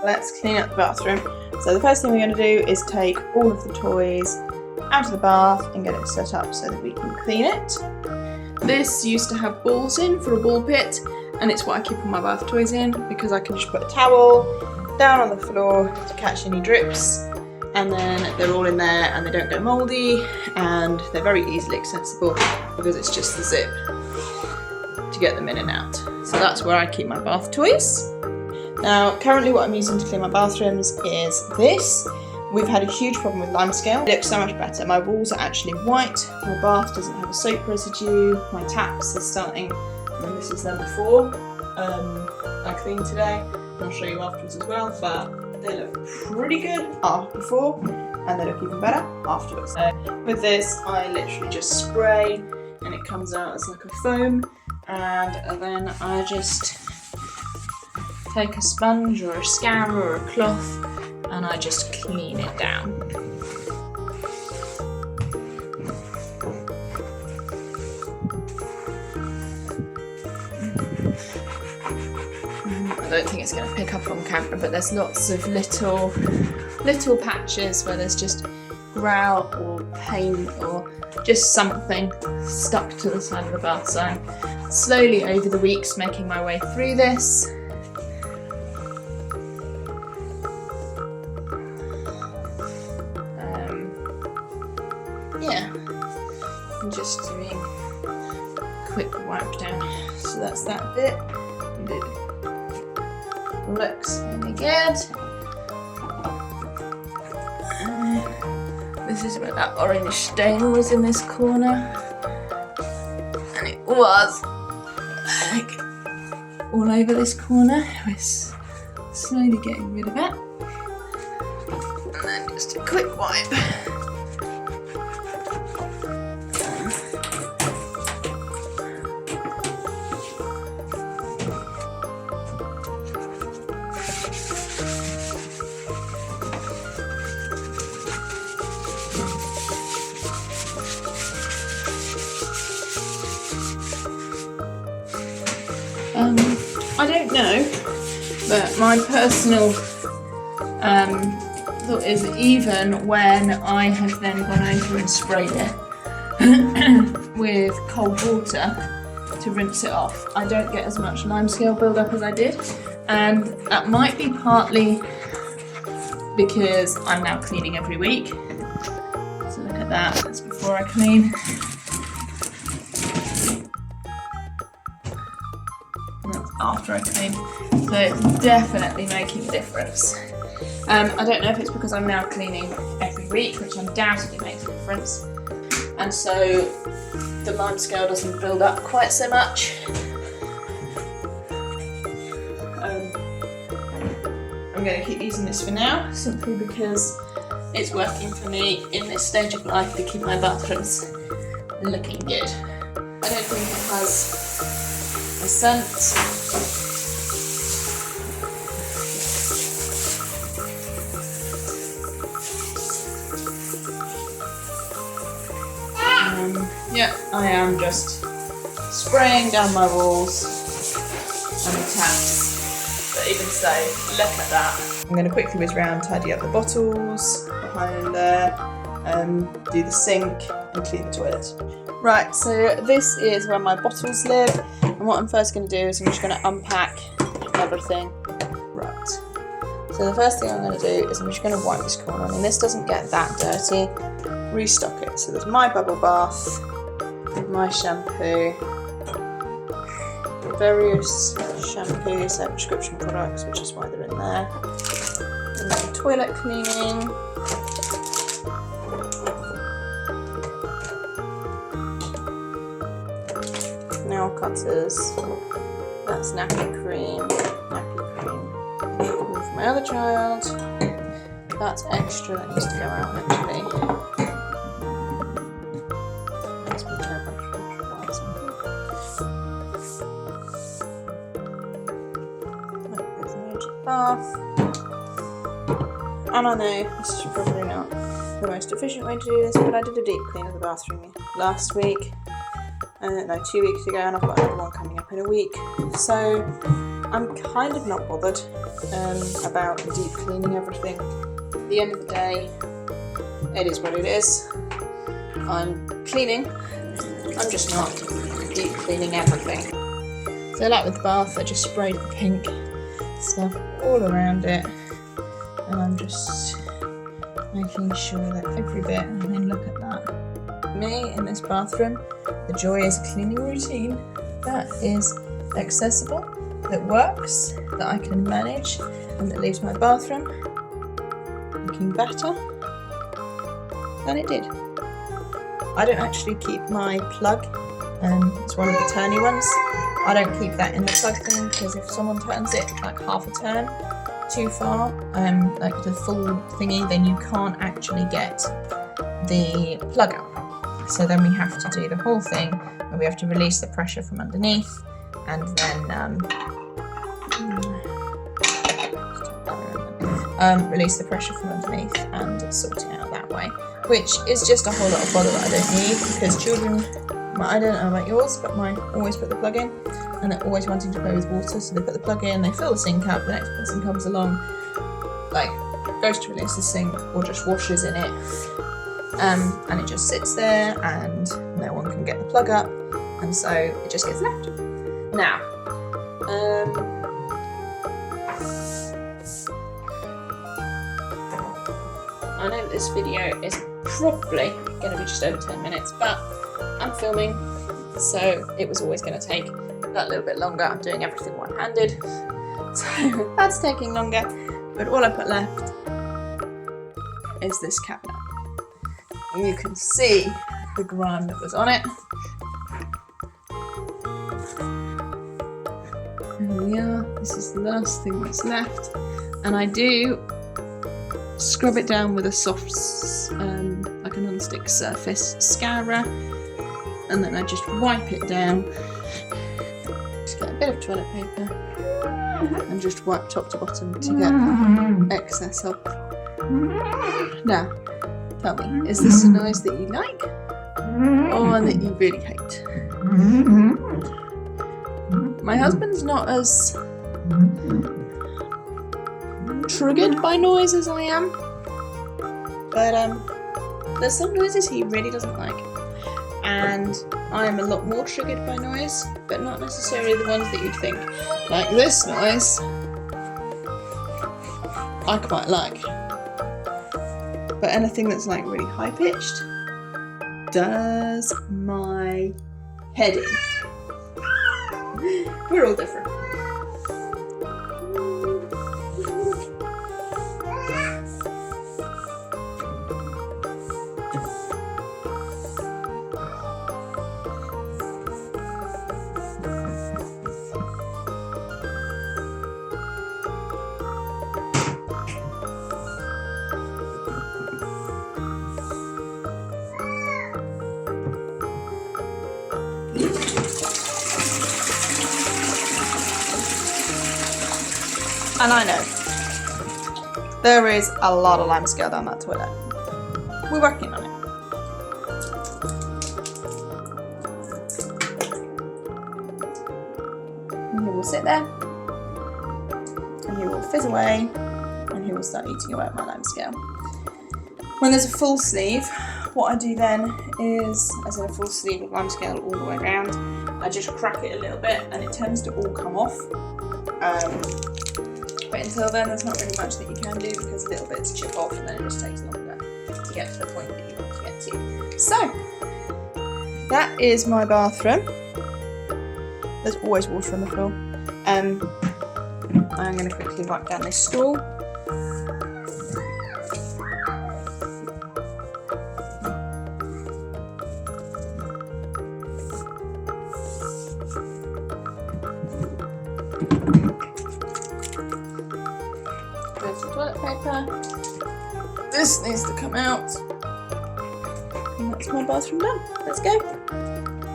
let's clean up the bathroom. So the first thing we're going to do is take all of the toys out of the bath and get it set up so that we can clean it. This used to have balls in for a ball pit, and it's what I keep all my bath toys in because I can just put a towel down on the floor to catch any drips, and then they're all in there and they don't go mouldy, and they're very easily accessible because it's just the zip to get them in and out. So that's where I keep my bath toys. Now currently what I'm using to clean my bathrooms is this. We've had a huge problem with limescale. It looks so much better. My walls are actually white, my bath doesn't have a soap residue, my taps are starting, and this is them before I cleaned today. I'll show you afterwards as well, but they look pretty good before, and they look even better afterwards. So with this, I literally just spray, and it comes out as like a foam, and then I just take a sponge or a scourer or a cloth, and I just clean it down. I don't think it's going to pick up on camera, but there's lots of little patches where there's just grout or paint or just something stuck to the side of the bath. So I'm slowly over the weeks making my way through this. Yeah, I'm just doing a quick wipe down. So that's that bit. Looks really good. This is where that orange stain was in this corner, and it was like all over this corner. We're slowly getting rid of it, and then just a quick wipe. I don't know, but my personal thought is even when I have then gone over and sprayed it with cold water to rinse it off, I don't get as much limescale build-up as I did, and that might be partly because I'm now cleaning every week. So look at that, that's before I clean. After I clean, so it's definitely making a difference. I don't know if it's because I'm now cleaning every week, which undoubtedly makes a difference, and so the limescale doesn't build up quite so much. I'm going to keep using this for now, simply because it's working for me in this stage of life to keep my bathrooms looking good. I don't think it has a scent. Yeah, I am just spraying down my walls and the taps, but even so, look at that. I'm going to quickly whiz around, tidy up the bottles behind there, do the sink and clean the toilet. Right, so this is where my bottles live, and what I'm first going to do is I'm just going to unpack everything. Right, so the first thing I'm going to do is I'm just going to wipe this corner. I mean, this doesn't get that dirty. Restock it. So there's my bubble bath, my shampoo, various shampoos, they're prescription products, which is why they're in there, and then toilet cleaning, nail cutters, that's nappy cream, and for my other child, that's extra that needs to go out actually. Bath. And I know this is probably not the most efficient way to do this, but I did a deep clean of the bathroom last week, no, 2 weeks ago, and I've got another one coming up in a week. So I'm kind of not bothered about deep cleaning everything. At the end of the day, it is what it is. I'm cleaning, I'm just not deep cleaning everything. So like with the bath, I just sprayed the pink stuff all around it, and I'm just making sure that every bit, I mean look at that. Me in this bathroom, the joy is a cleaning routine that is accessible, that works, that I can manage, and that leaves my bathroom looking better than it did. I don't actually keep my plug, it's one of the turny ones. I don't keep that in the plug thing because if someone turns it like half a turn too far, like the full thingy, then you can't actually get the plug out. So then we have to do the whole thing, and we have to release the pressure from underneath, and then release the pressure from underneath and sort it out that way, which is just a whole lot of bother that I don't need, because children, I don't know about yours, but mine always put the plug in, and they're always wanting to play with water, so they put the plug in, they fill the sink up, the next person comes along, like, goes to release the sink, or just washes in it, and it just sits there, and no one can get the plug up, and so it just gets left. Now, I know that this video is probably going to be just over 10 minutes, but I'm filming, so it was always going to take that little bit longer. I'm doing everything one-handed, so that's taking longer, but all I put left is this cabinet. And you can see the grime that was on it. Here we are, this is the last thing that's left, and I do scrub it down with a soft, like a non-stick surface scourer, and then I just wipe it down. Just get a bit of toilet paper and just wipe top to bottom to get excess off. Now, tell me, is this a noise that you like, or one that you really hate? My husband's not as triggered by noise as I am, but there's some noises he really doesn't like, and I am a lot more triggered by noise, but not necessarily the ones that you'd think. Like this noise, I quite like, but anything that's like really high pitched does my head in. We're all different. And I know there is a lot of limescale down that toilet. We're working on it. And he will sit there, and he will fizz away, and he will start eating away at my limescale. When there's a full sleeve, what I do then is, as in a full sleeve of limescale all the way around, I just crack it a little bit, and it tends to all come off. But until then, there's not really much that you can do, because little bits chip off, and then it just takes longer to get to the point that you want to get to. So, that is my bathroom. There's always water on the floor. I'm going to quickly wipe down this stool. There's the toilet paper. This needs to come out. And that's my bathroom done. Let's go.